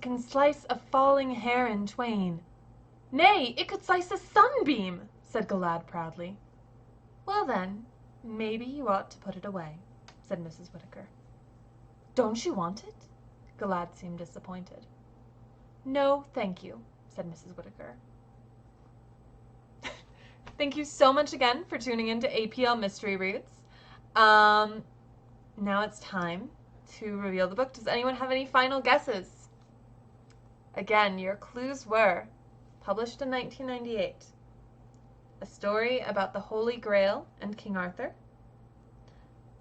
It can slice a falling hair in twain. Nay, it could slice a sunbeam, said Galad proudly. Well then, maybe you ought to put it away, said Mrs. Whittaker. Don't you want it? Galad seemed disappointed. No, thank you, said Mrs. Whittaker. Thank you so much again for tuning in to APL Mystery Reads. Now it's time to reveal the book. Does anyone have any final guesses? Again, your clues were published in 1998, a story about the Holy Grail and King Arthur,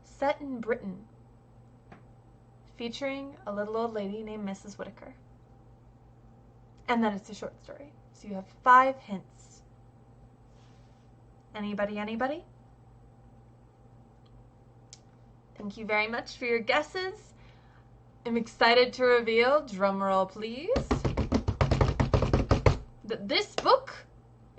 set in Britain, featuring a little old lady named Mrs. Whittaker, and then it's a short story. So you have 5 hints. Anybody? Thank you very much for your guesses. I'm excited to reveal, drumroll please, that this book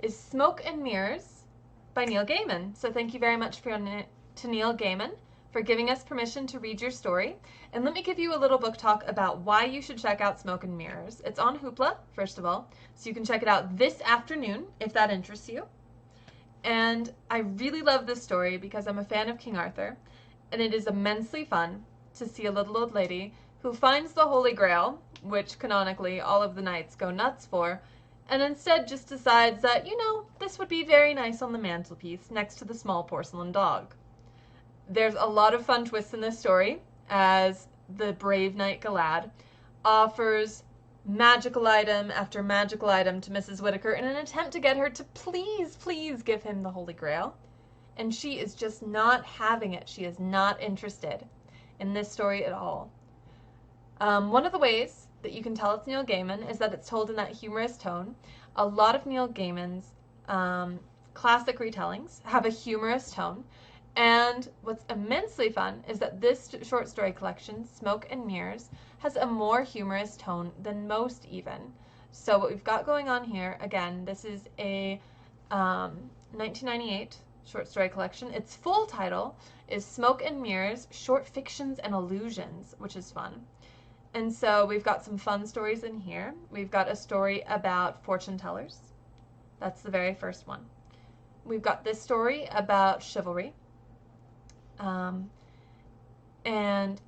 is Smoke and Mirrors by Neil Gaiman. So thank you very much to Neil Gaiman for giving us permission to read your story. And let me give you a little book talk about why you should check out Smoke and Mirrors. It's on Hoopla, first of all, so you can check it out this afternoon if that interests you. And I really love this story because I'm a fan of King Arthur, and it is immensely fun to see a little old lady who finds the Holy Grail, which canonically all of the knights go nuts for, and instead just decides that, this would be very nice on the mantelpiece next to the small porcelain dog. There's a lot of fun twists in this story, as the brave knight Galad offers magical item after magical item to Mrs. Whittaker in an attempt to get her to please give him the Holy Grail. And she is just not having it. She is not interested in this story at all. One of the ways that you can tell it's Neil Gaiman is that it's told in that humorous tone. A lot of Neil Gaiman's classic retellings have a humorous tone. And what's immensely fun is that this short story collection, Smoke and Mirrors, has a more humorous tone than most even. So what we've got going on here, again, this is a 1998 short story collection. Its full title is Smoke and Mirrors, Short Fictions and Illusions, which is fun. And so we've got some fun stories in here. We've got a story about fortune tellers. That's the very first one. We've got this story about chivalry. And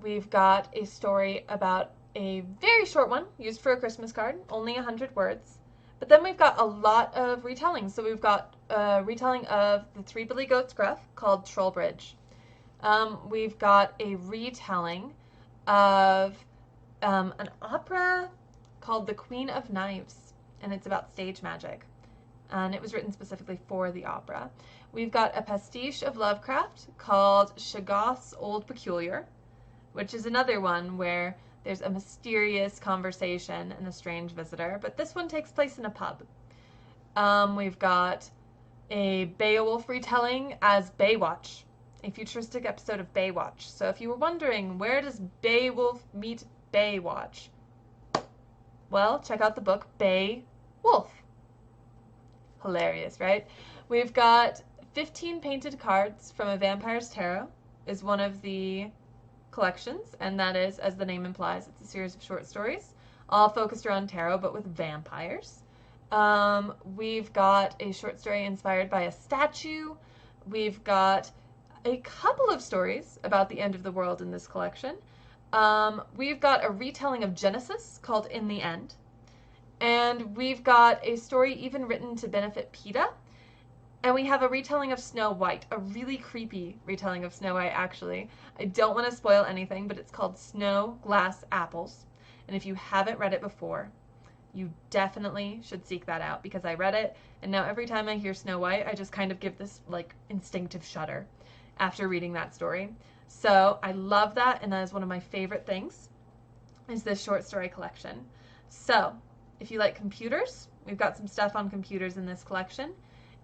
we've got a story about a very short one used for a Christmas card, only 100 words. But then we've got a lot of retellings. So we've got a retelling of The Three Billy Goats Gruff called Trollbridge. We've got a retelling of an opera called The Queen of Knives, and it's about stage magic. And it was written specifically for the opera. We've got a pastiche of Lovecraft called Shoggoth's Old Peculiar, which is another one where there's a mysterious conversation and a strange visitor, but this one takes place in a pub. We've got a Beowulf retelling as Baywatch, a futuristic episode of Baywatch. So if you were wondering, where does Beowulf meet Baywatch? Well, check out the book Beowulf. Hilarious, right? We've got 15 painted cards from a Vampire's Tarot is one of the collections, and that is, as the name implies, it's a series of short stories, all focused around tarot, but with vampires. We've got a short story inspired by a statue. We've got a couple of stories about the end of the world in this collection. We've got a retelling of Genesis called In the End. And we've got a story even written to benefit PETA. And we have a retelling of Snow White, a really creepy retelling of Snow White, actually. I don't want to spoil anything, but it's called Snow Glass Apples. And if you haven't read it before, you definitely should seek that out, because I read it, and now every time I hear Snow White, I just kind of give this, instinctive shudder after reading that story. So I love that, and that is one of my favorite things, is this short story collection. So if you like computers, we've got some stuff on computers in this collection.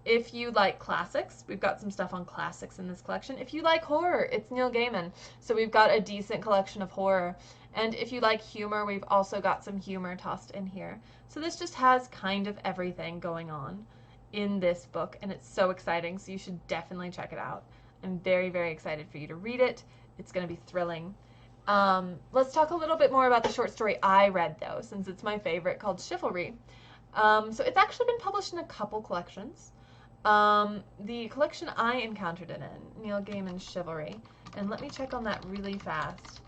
If you like classics, we've got some stuff on classics in this collection. If you like horror, it's Neil Gaiman, so we've got a decent collection of horror. And if you like humor, we've also got some humor tossed in here. So this just has kind of everything going on in this book, and it's so exciting, so you should definitely check it out. I'm very, very excited for you to read it. It's going to be thrilling. Let's talk a little bit more about the short story I read, though, since it's my favorite, called Chivalry. So it's actually been published in a couple collections. The collection I encountered it in, Neil Gaiman's Chivalry, and let me check on that really fast,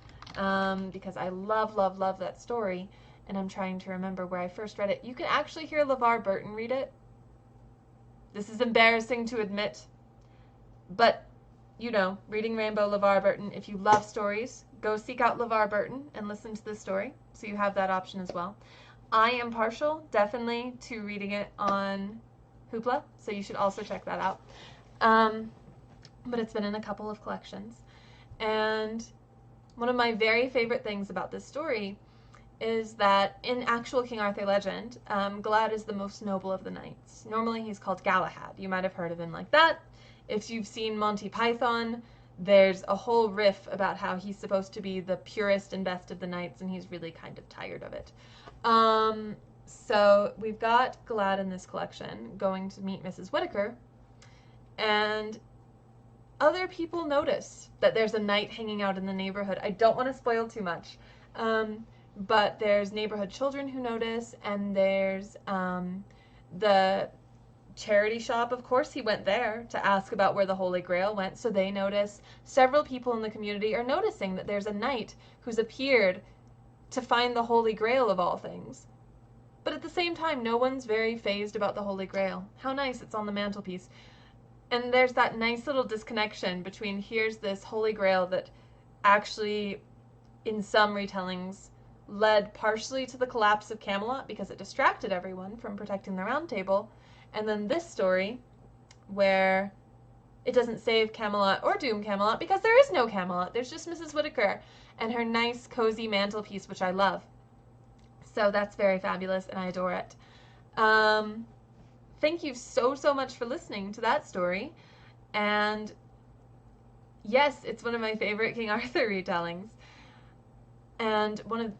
because I love, love, love that story, and I'm trying to remember where I first read it. You can actually hear LeVar Burton read it. This is embarrassing to admit, but you know, reading Rainbow, LeVar Burton. If you love stories, go seek out LeVar Burton and listen to this story, so you have that option as well. I am partial, definitely, to reading it on Hoopla, so you should also check that out. But it's been in a couple of collections. And one of my very favorite things about this story is that in actual King Arthur legend, Galad is the most noble of the knights. Normally he's called Galahad. You might have heard of him like that. If you've seen Monty Python, there's a whole riff about how he's supposed to be the purest and best of the knights, and he's really kind of tired of it. So we've got Galad in this collection going to meet Mrs. Whittaker, and other people notice that there's a knight hanging out in the neighborhood. I don't want to spoil too much, but there's neighborhood children who notice, and there's the charity shop. Of course he went there to ask about where the Holy Grail went, so they notice. Several people in the community are noticing that there's a knight who's appeared to find the Holy Grail of all things. But at the same time, no one's very fazed about the Holy Grail. How nice, it's on the mantelpiece. And there's that nice little disconnection between here's this Holy Grail that actually, in some retellings, led partially to the collapse of Camelot because it distracted everyone from protecting the Round Table, and then this story where it doesn't save Camelot or doom Camelot because there is no Camelot. There's just Mrs. Whittaker and her nice cozy mantelpiece, which I love. So that's very fabulous, and I adore it. Thank you so, so much for listening to that story. And yes, it's one of my favorite King Arthur retellings. And one of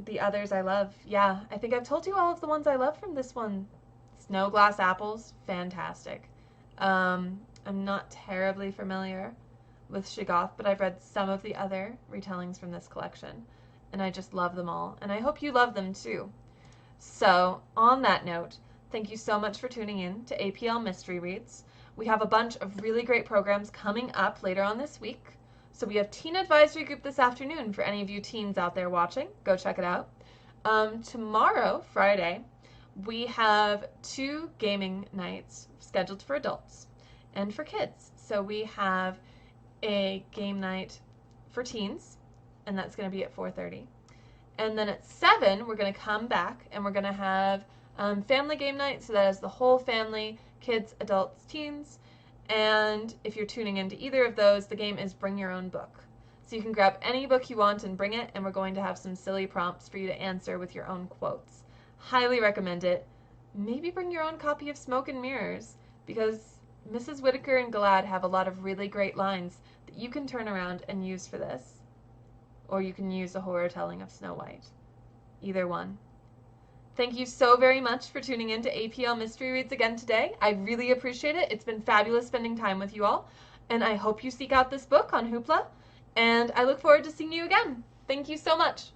the others I love. Yeah, I think I've told you all of the ones I love from this one. Snow Glass Apples, fantastic. I'm not terribly familiar with Shoggoth, but I've read some of the other retellings from this collection, and I just love them all, and I hope you love them too. So, on that note, thank you so much for tuning in to APL Mystery Reads. We have a bunch of really great programs coming up later on this week. So we have Teen Advisory Group this afternoon for any of you teens out there watching. Go check it out. Tomorrow, Friday, we have 2 gaming nights scheduled for adults and for kids. So we have a game night for teens, and that's going to be at 4:30. And then at 7, we're going to come back and we're going to have family game night. So that is the whole family, kids, adults, teens. And if you're tuning into either of those, the game is Bring Your Own Book. So you can grab any book you want and bring it, and we're going to have some silly prompts for you to answer with your own quotes. Highly recommend it. Maybe bring your own copy of Smoke and Mirrors, because Mrs. Whittaker and Galad have a lot of really great lines that you can turn around and use for this. Or you can use a horror telling of Snow White. Either one. Thank you so very much for tuning in to APL Mystery Reads again today. I really appreciate it. It's been fabulous spending time with you all. And I hope you seek out this book on Hoopla. And I look forward to seeing you again. Thank you so much.